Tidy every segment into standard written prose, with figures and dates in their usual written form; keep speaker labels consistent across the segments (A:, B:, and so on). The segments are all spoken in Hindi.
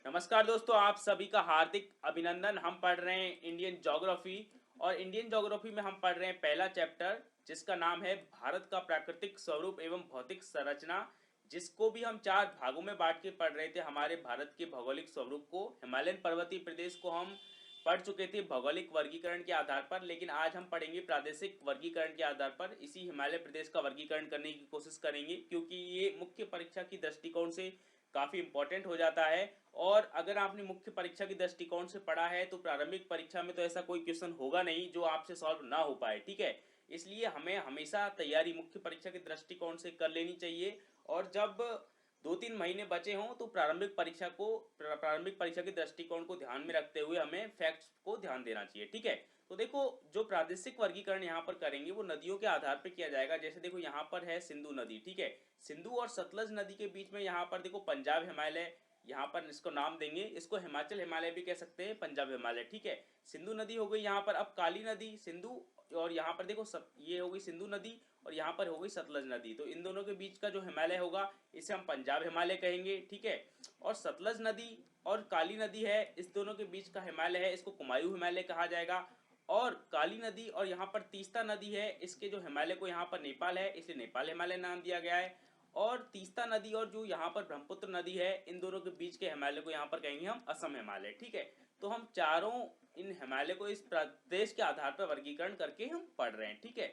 A: नमस्कार दोस्तों, आप सभी का हार्दिक अभिनंदन। हम पढ़ रहे हैं इंडियन ज्योग्राफी और इंडियन ज्योग्राफी में हम पढ़ रहे हैं पहला चैप्टर जिसका नाम है भारत का प्राकृतिक स्वरूप एवं भौतिक संरचना, जिसको भी हम चार भागों में बांट के पढ़ रहे थे। हमारे भारत के भौगोलिक स्वरूप को, हिमालयन पर्वतीय प्रदेश को हम पढ़ चुके थे भौगोलिक वर्गीकरण के आधार पर, लेकिन आज हम पढ़ेंगे प्रादेशिक वर्गीकरण के आधार पर। इसी हिमालय प्रदेश का वर्गीकरण करने की कोशिश करेंगे क्योंकि ये मुख्य परीक्षा की दृष्टिकोण से काफ़ी इंपॉर्टेंट हो जाता है। और अगर आपने मुख्य परीक्षा के दृष्टिकोण से पढ़ा है तो प्रारंभिक परीक्षा में तो ऐसा कोई क्वेश्चन होगा नहीं जो आपसे सॉल्व ना हो पाए, ठीक है। इसलिए हमें हमेशा तैयारी मुख्य परीक्षा के दृष्टिकोण से कर लेनी चाहिए। और जब 2-3 महीने बचे हों तो प्रारंभिक परीक्षा के दृष्टिकोण को ध्यान में रखते हुए हमें फैक्ट्स को ध्यान देना चाहिए, ठीक है। तो देखो, जो प्रादेशिक वर्गीकरण यहाँ पर करेंगे वो नदियों के आधार पर किया जाएगा। जैसे देखो, यहाँ पर है सिंधु नदी, ठीक है। सिंधु और सतलज नदी के बीच में यहाँ पर देखो पंजाब हिमालय, यहाँ पर इसको नाम देंगे, इसको हिमाचल हिमालय भी कह सकते हैं, पंजाब हिमालय, ठीक है। सिंधु नदी हो गई यहाँ पर। अब काली नदी, सिंधु, और यहाँ पर देखो ये हो गई सिंधु नदी और यहाँ पर हो गई सतलज नदी। तो इन दोनों के बीच का जो हिमालय होगा इसे हम पंजाब हिमालय कहेंगे, ठीक है। और सतलज नदी और काली नदी है, इस दोनों के बीच का हिमालय है, इसको कुमायूं हिमालय कहा जाएगा। और काली नदी और यहाँ पर तीस्ता नदी है, इसके जो हिमालय को यहाँ पर नेपाल है, इसलिए नेपाल हिमालय नाम दिया गया है। और तीस्ता नदी और जो यहाँ पर ब्रह्मपुत्र नदी है, इन दोनों के बीच के हिमालय को यहाँ पर कहेंगे हम असम हिमालय, ठीक है। तो हम चारों इन हिमालय को इस प्रदेश के आधार पर वर्गीकरण करके हम पढ़ रहे हैं, ठीक है।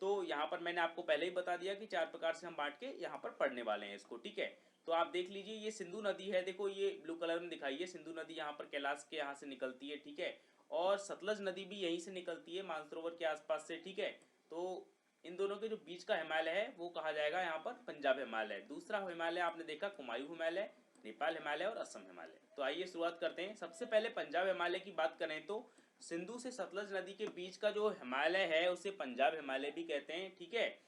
A: तो यहाँ पर मैंने आपको पहले ही बता दिया कि चार प्रकार से हम बांट के यहाँ पर पढ़ने वाले हैं इसको, ठीक है। तो आप देख लीजिए, ये सिंधु नदी है, देखो ये ब्लू कलर में दिखाई है। सिंधु नदी यहाँ पर कैलाश के यहाँ से निकलती है, ठीक है। और सतलज नदी भी यहीं से निकलती है, मानसरोवर के आसपास से, ठीक है। तो इन दोनों के जो बीच का हिमालय है वो कहा जाएगा यहाँ पर पंजाब हिमालय। दूसरा हिमालय आपने देखा कुमायूं हिमालय, नेपाल हिमालय और असम हिमालय। तो आइए शुरुआत करते हैं। सबसे पहले पंजाब हिमालय की बात करें तो सिंधु से सतलज नदी के बीच का जो हिमालय है उसे पंजाब हिमालय भी कहते हैं, ठीक है।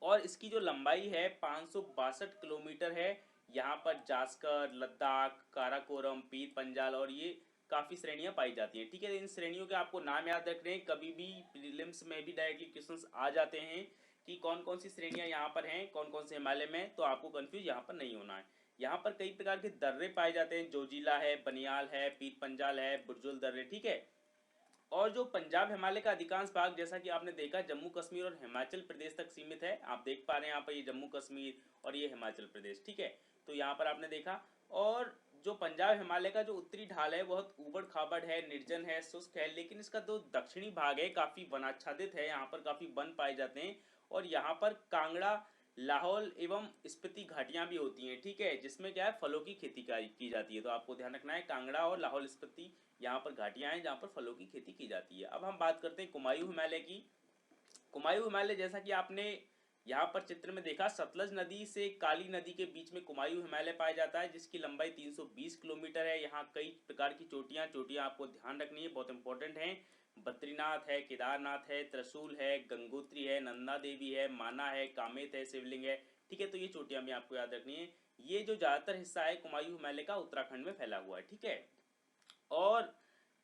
A: और इसकी जो लंबाई है 562 किलोमीटर है। यहाँ पर जास्कर, लद्दाख, काराकोरम, पीर पंजाल और ये काफ़ी श्रेणियां पाई जाती हैं, ठीक है। इन श्रेणियों के आपको नाम याद रखने हैं, कभी भी प्रीलिम्स में भी डायरेक्टली क्वेश्चंस आ जाते हैं कि कौन कौन सी श्रेणियां यहाँ पर हैं, कौन कौन से हिमालय में, तो आपको कंफ्यूज यहाँ पर नहीं होना है। यहाँ पर कई प्रकार के दर्रे पाए जाते हैं, जोजिला है, बनियाल है, पीर पंजाल है, बुरजुल दर्रे, ठीक है। और जो पंजाब हिमालय का अधिकांश भाग, जैसा कि आपने देखा, जम्मू कश्मीर और हिमाचल प्रदेश तक सीमित है। आप देख पा रहे हैं यहाँ पर ये जम्मू कश्मीर और ये हिमाचल प्रदेश, ठीक है। तो यहाँ पर आपने देखा। और जो पंजाब हिमालय का जो उत्तरी ढाल है बहुत ऊबड़ खाबड़ है, निर्जन है, शुष्क है, लेकिन इसका जो दक्षिणी भाग है काफ़ी वनाच्छादित है, यहाँ पर काफ़ी वन पाए जाते हैं। और यहाँ पर कांगड़ा, लाहौल एवं स्पीति घाटियां भी होती हैं, ठीक है, जिसमें क्या है फलों की खेती की जाती है। तो आपको ध्यान रखना है, कांगड़ा और लाहौल स्पीति यहाँ पर घाटियां हैं जहाँ पर फलों की खेती की जाती है। अब हम बात करते हैं कुमायूं हिमालय की। कुमायूं हिमालय, जैसा कि आपने यहाँ पर चित्र में देखा, सतलज नदी से काली नदी के बीच में कुमायूं हिमालय पाया जाता है, जिसकी लंबाई 320 किलोमीटर है। यहाँ कई प्रकार की चोटियाँ चोटियाँ आपको ध्यान रखनी है, बहुत इंपॉर्टेंट हैं। बद्रीनाथ है, केदारनाथ है, त्रिशूल है, गंगोत्री है, नंदा देवी है, माना है, कामेत है, शिवलिंग है, ठीक है। तो ये चोटियाँ भी आपको याद रखनी है। ये जो ज़्यादातर हिस्सा है कुमायूं हिमालय का उत्तराखंड में फैला हुआ है, ठीक है। और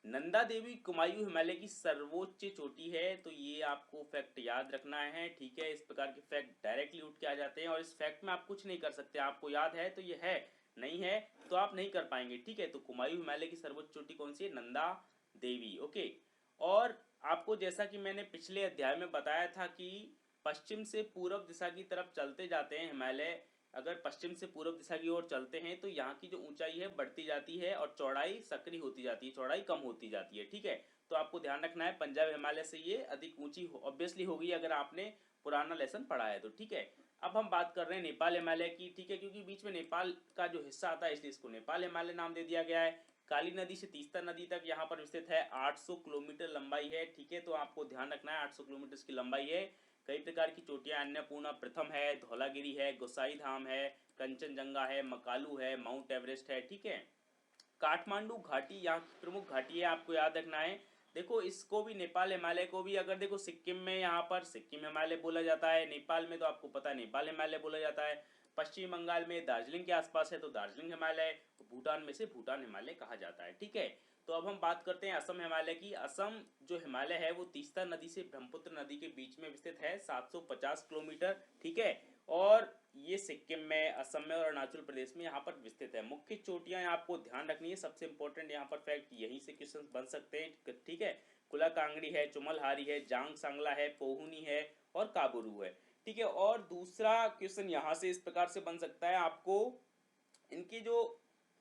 A: नंदा देवी कुमायूं हिमालय की सर्वोच्च चोटी है, तो ये आपको फैक्ट याद रखना है, ठीक है। इस प्रकार के फैक्ट डायरेक्टली उठ के आ जाते हैं और इस फैक्ट में आप कुछ नहीं कर सकते। आपको याद है तो ये है, नहीं है तो आप नहीं कर पाएंगे, ठीक है। तो कुमायूं हिमालय की सर्वोच्च चोटी कौन सी है? नंदा देवी, ओके। और आपको जैसा कि मैंने पिछले अध्याय में बताया था कि पश्चिम से पूर्व दिशा की तरफ चलते जाते हैं हिमालय, अगर पश्चिम से पूर्व दिशा की ओर चलते हैं तो यहाँ की जो ऊंचाई है बढ़ती जाती है और चौड़ाई सक्रिय होती जाती है, चौड़ाई कम होती जाती है, ठीक है। तो आपको ध्यान रखना है, पंजाब हिमालय से ये अधिक ऊंची ऑब्वियसली होगी अगर आपने पुराना लेसन पढ़ा है तो, ठीक है। अब हम बात कर रहे हैं नेपाल हिमालय की, ठीक है, क्योंकि बीच में नेपाल का जो हिस्सा आता है इसलिए इसको नेपाल हिमालय नाम दे दिया गया है। काली नदी से तीस्ता नदी तक यहाँ पर विस्तृत है, 800 किलोमीटर लंबाई है, ठीक है। तो आपको ध्यान रखना है 800 किलोमीटर की लंबाई है। कई प्रकार की चोटियां, अन्नपूर्णा प्रथम है, धौलागिरी है, गोसाई धाम है, कंचनजंगा है, मकालू है, माउंट एवरेस्ट है, ठीक है। काठमांडू घाटी यहाँ की प्रमुख घाटी है, आपको याद रखना है। देखो, इसको भी नेपाल हिमालय को भी, अगर देखो सिक्किम में यहाँ पर सिक्किम हिमालय बोला जाता है, नेपाल में तो आपको पता है नेपाल हिमालय बोला जाता है, पश्चिम बंगाल में दार्जिलिंग के आसपास है तो दार्जिलिंग हिमालय, भूटान में से भूटान हिमालय कहा जाता है, ठीक है। तो अब हम बात करते हैं असम हिमालय की। असम जो हिमालय है वो तीस्ता नदी से ब्रह्मपुत्र नदी के बीच में विस्तृत है, 750 किलोमीटर, ठीक है। और ये सिक्किम में, असम में और अरुणाचल प्रदेश में यहाँ पर विस्तृत है। मुख्य चोटियाँ आपको ध्यान रखनी है, सबसे इंपॉर्टेंट यहाँ पर फैक्ट यहीं से क्वेश्चन बन सकते हैं, ठीक है। कुला कांगड़ी है, चुमलहारी है, जांग सांगला है, पोहुनी है और काबुरू है, ठीक है। और दूसरा क्वेश्चन यहाँ से इस प्रकार से बन सकता है, आपको इनकी जो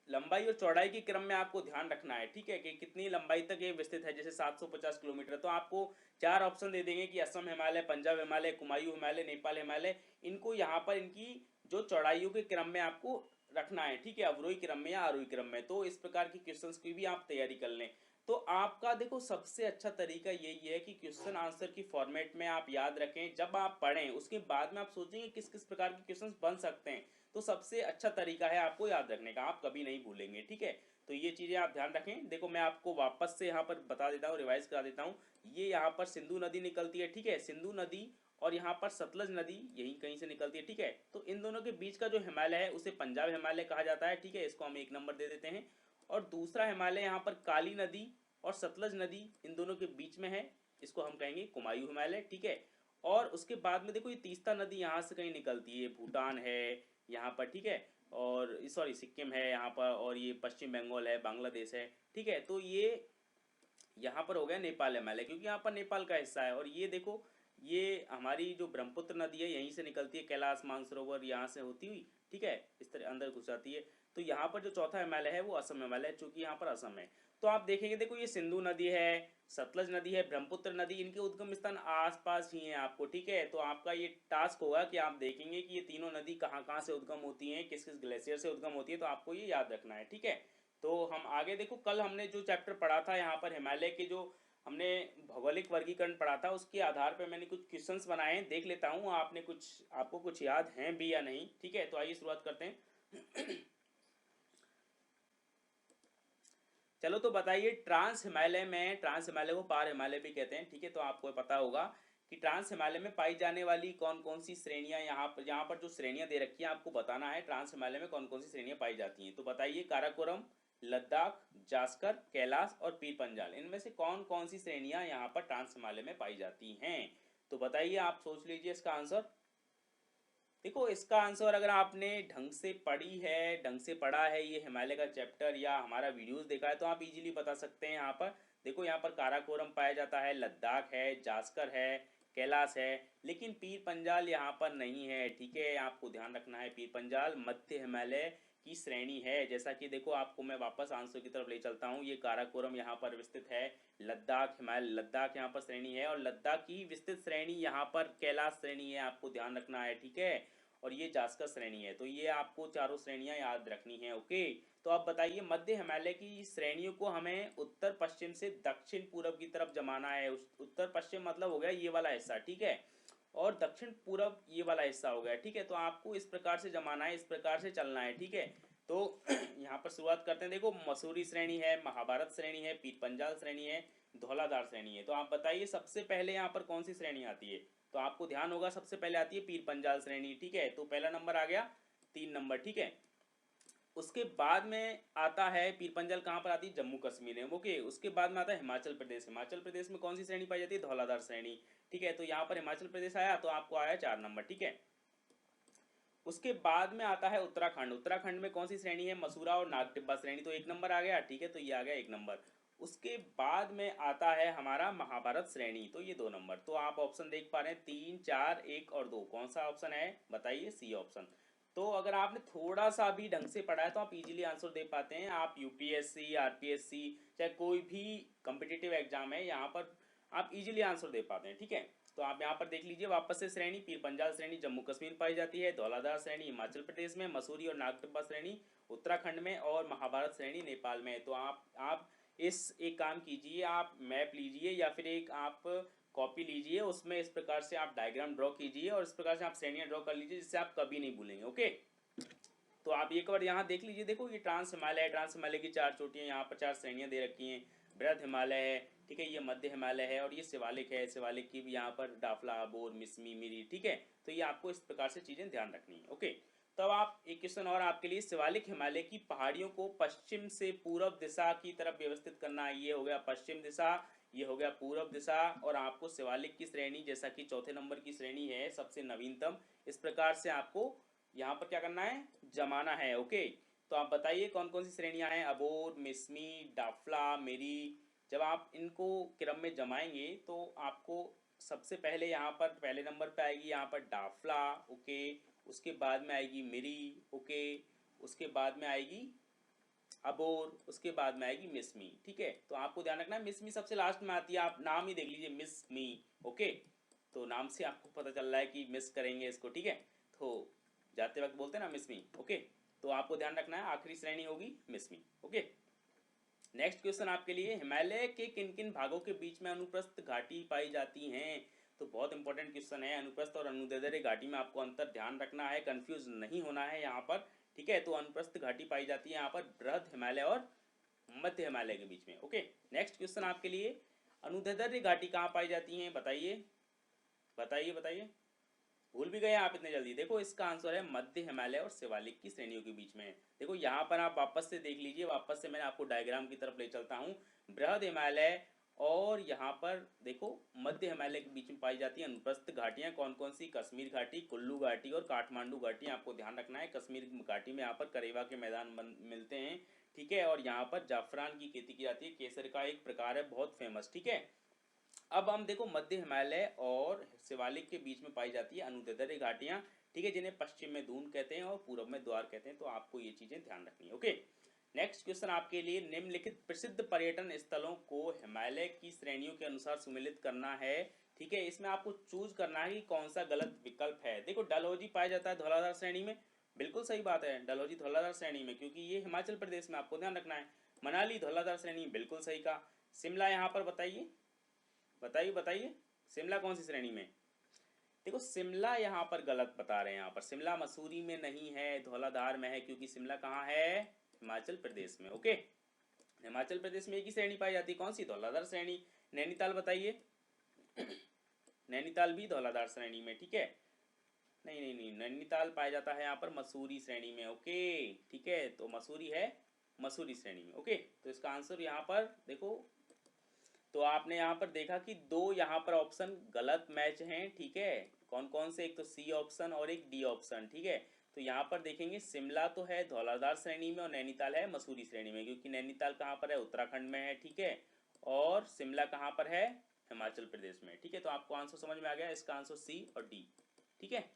A: लंबाई और चौड़ाई के क्रम में आपको ध्यान रखना है, ठीक है, कि कितनी लंबाई तक ये विस्तृत है। जैसे 750 किलोमीटर, तो आपको 4 ऑप्शन दे देंगे कि असम हिमालय, पंजाब हिमालय, कुमायूं हिमालय, नेपाल हिमालय। इनको यहाँ पर इनकी जो चौड़ाइयों के क्रम में आपको रखना है, ठीक है, अवरोही क्रम में या आरोही क्रम में। तो इस प्रकार की क्वेश्चंस की भी आप तैयारी कर लें। तो आपका देखो सबसे अच्छा तरीका यही है कि क्वेश्चन आंसर की फॉर्मेट में आप याद रखें। जब आप पढ़ें उसके बाद में आप सोचेंगे किस किस प्रकार के क्वेश्चंस बन सकते हैं, तो सबसे अच्छा तरीका है आपको याद रखने का, आप कभी नहीं भूलेंगे, ठीक है। तो ये चीज़ें आप ध्यान रखें। देखो मैं आपको वापस से यहाँ पर बता देता हूँ, रिवाइज करा देता हूँ। ये यहाँ पर सिंधु नदी निकलती है, ठीक है, सिंधु नदी, और यहाँ पर सतलज नदी यहीं कहीं से निकलती है, ठीक है। तो इन दोनों के बीच का जो हिमालय है उसे पंजाब हिमालय कहा जाता है, ठीक है, इसको हम 1 नंबर दे देते हैं। और दूसरा हिमालय यहाँ पर काली नदी और सतलज नदी इन दोनों के बीच में है, इसको हम कहेंगे कुमायूं हिमालय, ठीक है। और उसके बाद में देखो ये तीस्ता नदी यहाँ से कहीं निकलती है, भूटान है यहाँ पर, ठीक है, और सॉरी सिक्किम है यहाँ पर, और ये पश्चिम बंगाल है, बांग्लादेश है, ठीक है। तो ये यहाँ पर हो गया नेपाल हिमालय, क्योंकि यहाँ पर नेपाल का हिस्सा है। और ये देखो ये हमारी जो ब्रह्मपुत्र नदी है यहीं से निकलती है, कैलाश मानसरोवर यहाँ से होती हुई, ठीक है, इस तरह अंदर घुस जाती है। तो यहाँ पर जो चौथा हिमालय है वो असम हिमालय है, चूंकि यहाँ पर असम है। तो आप देखेंगे देखो ये सिंधु नदी है, सतलज नदी है, ब्रह्मपुत्र नदी, इनके उद्गम स्थान आसपास ही हैं आपको, ठीक है। तो आपका ये टास्क होगा कि आप देखेंगे कि ये तीनों नदी कहाँ कहाँ से उद्गम होती हैं, किस किस ग्लेशियर से उद्गम होती है, तो आपको ये याद रखना है, ठीक है। तो हम आगे देखो, कल हमने जो चैप्टर पढ़ा था यहाँ पर हिमालय के जो हमने भौगोलिक वर्गीकरण पढ़ा था, उसके आधार पर मैंने कुछ क्वेश्चंस बनाए हैं, देख लेता हूँ आपने कुछ, आपको कुछ याद हैं भी या नहीं, ठीक है। तो आइए शुरुआत करते हैं। चलो तो बताइए, ट्रांस हिमालय में, ट्रांस हिमालय को पार हिमालय भी कहते हैं, ठीक है। तो आपको पता होगा कि ट्रांस हिमालय में पाई जाने वाली कौन कौन सी श्रेणियां, यहाँ पर जो श्रेणियां दे रखी हैं आपको बताना है, ट्रांस हिमालय में कौन कौन सी श्रेणियां पाई जाती हैं। तो बताइए, काराकोरम, लद्दाख, जास्कर, कैलाश और पीर पंजाल, इनमें से कौन कौन सी श्रेणियां यहाँ पर ट्रांस हिमालय में पाई जाती हैं। तो बताइए, आप सोच लीजिए इसका आंसर। देखो इसका आंसर अगर आपने ढंग से पढ़ी है, ढंग से पढ़ा है ये हिमालय का चैप्टर या हमारा वीडियोस देखा है, तो आप इजीली बता सकते हैं। यहाँ पर देखो, यहाँ पर काराकोरम पाया जाता है, लद्दाख है, जास्कर है, कैलाश है, लेकिन पीर पंजाल यहाँ पर नहीं है, ठीक है। आपको ध्यान रखना है, पीर पंजाल मध्य हिमालय की श्रेणी है। जैसा कि देखो आपको मैं वापस आंसर की तरफ ले चलता हूँ, ये काराकोरम यहाँ पर विस्तृत है, लद्दाख हिमालय, लद्दाख यहाँ पर श्रेणी है, और लद्दाख की विस्तृत श्रेणी यहाँ पर कैलाश श्रेणी है, आपको ध्यान रखना है, ठीक है। और ये जास्कर श्रेणी है। तो ये आपको चारों श्रेणियां याद रखनी है, ओके। तो आप बताइए, मध्य हिमालय की श्रेणियों को हमें उत्तर पश्चिम से दक्षिण पूर्व की तरफ जमाना है। उत्तर पश्चिम मतलब हो गया ये वाला हिस्सा, ठीक है, और दक्षिण पूर्व ये वाला हिस्सा हो गया, ठीक है। तो आपको इस प्रकार से जमाना है, इस प्रकार से चलना है, ठीक है। तो यहाँ पर शुरुआत करते हैं। देखो मसूरी श्रेणी है, महाभारत श्रेणी है, पीर पंजाल श्रेणी है, धौलाधार श्रेणी है। तो आप बताइए सबसे पहले यहाँ पर कौन सी श्रेणी आती है। तो आपको ध्यान होगा सबसे पहले आती है पीर पंजाल श्रेणी, ठीक है। तो पहला नंबर आ गया, 3 नंबर, ठीक है। उसके बाद में आता है पीर पंजाल, कहाँ पर आती है, जम्मू कश्मीर में, ओके। उसके बाद में आता है हिमाचल प्रदेश। हिमाचल प्रदेश में कौन सी श्रेणी पाई जाती है, धौलाधार श्रेणी, ठीक है। तो यहाँ पर हिमाचल प्रदेश आया, तो आपको आया 4 नंबर, ठीक है। उसके बाद में आता है उत्तराखंड। उत्तराखंड में कौन सी श्रेणी है, मसूरा और नागटिब्बा श्रेणी, तो 1 नंबर आ गया, ठीक है। तो ये आ गया 1 नंबर। उसके बाद में आता है हमारा महाभारत श्रेणी, तो ये 2 नंबर। तो आप ऑप्शन देख पा रहे हैं 3, 4, 1 और 2, कौन सा ऑप्शन है बताइए, सी ऑप्शन। तो अगर आपने थोड़ा सा भी ढंग से पढ़ा है तो आप इजीली आंसर दे पाते हैं। आप यूपीएससी, आरपीएससी, चाहे कोई भी कॉम्पिटिटिव एग्जाम है, यहाँ पर आप इजीली आंसर दे पाते हैं, ठीक है। तो आप यहाँ पर देख लीजिए वापस से, श्रेणी पीर पंजाल श्रेणी जम्मू कश्मीर पाई जाती है, धौलाधार श्रेणी हिमाचल प्रदेश में, मसूरी और नागटिब्बा श्रेणी उत्तराखंड में, और महाभारत श्रेणी नेपाल में। तो आप इस एक काम कीजिए, आप मैप लीजिए या फिर एक आप कॉपी लीजिए, उसमें इस प्रकार से आप डायग्राम ड्रॉ कीजिए और इस प्रकार से आप श्रेणियाँ ड्रॉ कर लीजिए, जिससे आप कभी नहीं भूलेंगे, ओके। तो आप एक बार यहाँ देख लीजिए, देखो ये ट्रांस हिमालय है, ट्रांस हिमालय की 4 चोटियाँ, यहाँ पर 4 श्रेणियाँ दे रखी हैं। बृहद हिमालय है, ठीक है, ये मध्य हिमालय है, और ये शिवालिक है, शिवालिक की भी यहाँ पर डाफला, बोर, मिसमी, मिरी, ठीक है। तो ये आपको इस प्रकार से चीज़ें ध्यान रखनी है, ओके। तब आप एक क्वेश्चन और आपके लिए, शिवालिक हिमालय की पहाड़ियों को पश्चिम से पूर्व दिशा की तरफ व्यवस्थित करना है। ये हो गया पश्चिम दिशा, ये हो गया पूर्व दिशा, और आपको शिवालिक की श्रेणी, जैसा कि चौथे नंबर की श्रेणी है सबसे नवीनतम, इस प्रकार से आपको यहाँ पर क्या करना है, जमाना है। ओके, तो आप बताइए कौन कौन सी श्रेणियां हैं, अबोर, मिस्मी, डाफला, मेरी। जब आप इनको क्रम में जमाएंगे तो आपको सबसे पहले यहाँ पर पहले नंबर पे आएगी यहाँ पर डाफला। ओके, उसके बाद में आएगी मेरी। ओके, उसके बाद में आएगी अबोर, उसके बाद में आएगी मिसमी। ठीक है, तो आपको ध्यान रखना है मिसमी सबसे लास्ट में आती है, आप नाम ही देख लीजिए मिसमी। ओके, तो नाम से आपको पता चल रहा है कि मिस करेंगे इसको। ठीक है, तो जाते वक्त बोलते हैं ना मिसमी। ओके, तो आपको ध्यान रखना है आखिरी श्रेणी होगी मिसमी। ओके, नेक्स्ट क्वेश्चन आपके लिए, हिमालय के किन किन भागों के बीच में अनुप्रस्थ घाटी पाई जाती हैं। तो बहुत इंपॉर्टेंट क्वेश्चन है, अनुप्रस्थ और अनुदैर्ध्य घाटी में आपको अंतर ध्यान रखना है, कंफ्यूज नहीं होना है यहाँ पर। ठीक है, तो अनुप्रस्थ घाटी पाई जाती है यहाँ पर बृहद हिमालय और मध्य हिमालय के बीच में। ओके, नेक्स्ट क्वेश्चन आपके लिए, अनुदैर्ध्य घाटी कहाँ पाई जाती हैं, बताइए बताइए बताइए। भूल भी गए आप इतने जल्दी। देखो इसका आंसर है मध्य हिमालय और शिवालिक की श्रेणियों के बीच में। देखो यहाँ पर आप वापस से देख लीजिए, वापस से मैं आपको डायग्राम की तरफ ले चलता हूँ। बृहद हिमालय और यहाँ पर देखो मध्य हिमालय के बीच में पाई जाती है अनुप्रस्थ घाटियाँ कौन कौन सी, कश्मीर घाटी, कुल्लू घाटी और काठमांडू घाटी। आपको ध्यान रखना है कश्मीर घाटी में यहाँ पर करेवा के मैदान मिलते हैं। ठीक है, और यहाँ पर जाफरान की खेती की जाती है, केसर का एक प्रकार है बहुत फेमस। ठीक है, अब हम देखो मध्य हिमालय और शिवालिक के बीच में पाई जाती है अनुदैर्ध्य घाटियां। ठीक है, जिन्हें पश्चिम में दून कहते हैं और पूर्व में द्वार कहते हैं। तो आपको ये चीजें ध्यान रखनी है। ओके, नेक्स्ट क्वेश्चन आपके लिए, निम्नलिखित प्रसिद्ध पर्यटन स्थलों को हिमालय की श्रेणियों के अनुसार सुमेलित करना है। ठीक है, इसमें आपको चूज करना है कि कौन सा गलत विकल्प है। देखो डलहौजी पाया जाता है धौलाधार श्रेणी में, बिल्कुल सही बात है, डलहौजी धौलाधार श्रेणी में, क्योंकि ये हिमाचल प्रदेश में, आपको ध्यान रखना है। मनाली धौलाधार श्रेणी, बिल्कुल सही कहा। शिमला यहाँ पर बताइए बताइए बताइए, शिमला कौन सी श्रेणी में। देखो शिमला यहाँ पर गलत बता रहे हैं, यहाँ पर शिमला मसूरी में नहीं है, धौलाधार में है, क्योंकि शिमला कहाँ है, हिमाचल प्रदेश में। ओके, हिमाचल प्रदेश में एक ही श्रेणी पाई जाती है, कौन सी, धौलाधार श्रेणी। नैनीताल बताइए, नैनीताल भी धौलाधार श्रेणी में। ठीक है, नहीं नहीं नहीं, नैनीताल पाया जाता है यहाँ पर मसूरी श्रेणी में। ओके, ठीक है, तो मसूरी है मसूरी श्रेणी में। ओके, तो इसका आंसर यहाँ पर देखो, तो आपने यहाँ पर देखा कि दो यहाँ पर ऑप्शन गलत मैच हैं। ठीक है, कौन कौन से, एक तो सी ऑप्शन और एक डी ऑप्शन। ठीक है, तो यहाँ पर देखेंगे शिमला तो है धौलाधार श्रेणी में और नैनीताल है मसूरी श्रेणी में, क्योंकि नैनीताल कहाँ पर है, उत्तराखंड में है। ठीक है, और शिमला कहाँ पर है, हिमाचल प्रदेश में। ठीक है, तो आपको आंसर समझ में आ गया, इसका आंसर सी और डी। ठीक है,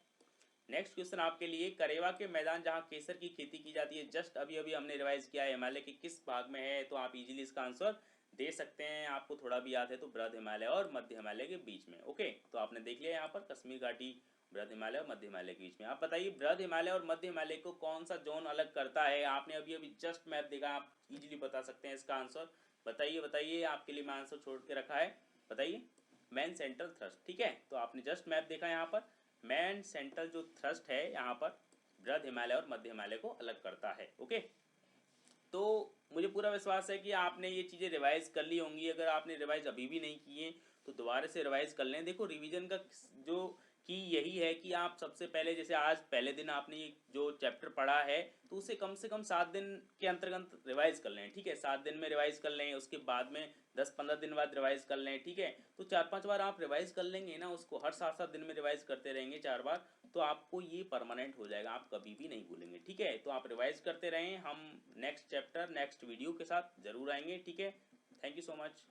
A: नेक्स्ट क्वेश्चन आपके लिए, करेवा के मैदान जहाँ केसर की खेती की जाती है, जस्ट अभी अभी हमने रिवाइज किया है, हिमालय के किस भाग में है। तो आप इजीली इसका आंसर दे सकते हैं, आपको थोड़ा भी याद है तो बृहद हिमालय और मध्य हिमालय के बीच में। ओके, तो आपने देख लिया यहाँ पर कश्मीर घाटी, बृहद हिमालय और मध्य हिमालय के बीच में। आप बताइए बृहद हिमालय और मध्य हिमालय को कौन सा जोन अलग करता है। आपने अभी अभी जस्ट मैप देखा, आप इजीली बता सकते हैं इसका आंसर। बताइए बताइए, आपके लिए मैं आंसर छोड़ के रखा है, बताइए। Man central thrust. ठीक है, तो आपने जस्ट मैप देखा यहाँ पर, मैन सेंट्रल जो थ्रस्ट है यहाँ पर बृहद हिमालय और मध्य हिमालय को अलग करता है। ओके, तो मुझे पूरा विश्वास है कि आपने ये चीज़ें रिवाइज कर ली होंगी। अगर आपने रिवाइज अभी भी नहीं किए तो दोबारा से रिवाइज कर लें। देखो रिवीजन का जो की यही है कि आप सबसे पहले, जैसे आज पहले दिन आपने जो चैप्टर पढ़ा है तो उसे कम से कम 7 दिन के अंतर्गत रिवाइज कर लें। ठीक है, 7 दिन में रिवाइज कर लें, उसके बाद में 10-15 दिन बाद रिवाइज कर लें। ठीक है, तो 4-5 बार आप रिवाइज कर लेंगे ना उसको, हर 7-7 दिन में रिवाइज करते रहेंगे 4 बार, तो आपको ये परमानेंट हो जाएगा, आप कभी भी नहीं भूलेंगे। ठीक है, तो आप रिवाइज करते रहें, हम नेक्स्ट चैप्टर नेक्स्ट वीडियो के साथ जरूर आएंगे। ठीक है, थैंक यू सो मच।